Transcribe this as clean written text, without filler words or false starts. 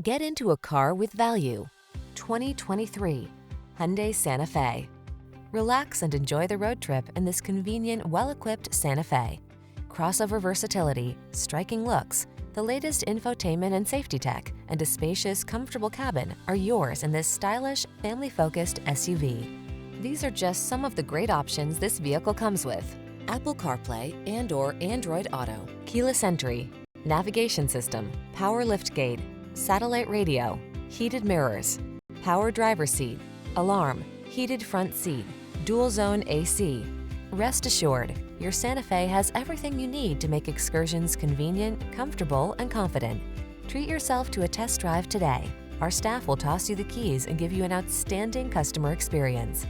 Get into a car with value. 2023 Hyundai Santa Fe. Relax and enjoy the road trip in this convenient, well-equipped Santa Fe. Crossover versatility, striking looks, the latest infotainment and safety tech, and a spacious, comfortable cabin are yours in this stylish, family-focused SUV. These are just some of the great options this vehicle comes with: Apple CarPlay and/or Android Auto, keyless entry, navigation system, power liftgate, satellite radio, heated mirrors, power driver seat, alarm, heated front seat, dual zone AC. Rest assured, your Santa Fe has everything you need to make excursions convenient, comfortable, and confident. Treat yourself to a test drive today. Our staff will toss you the keys and give you an outstanding customer experience.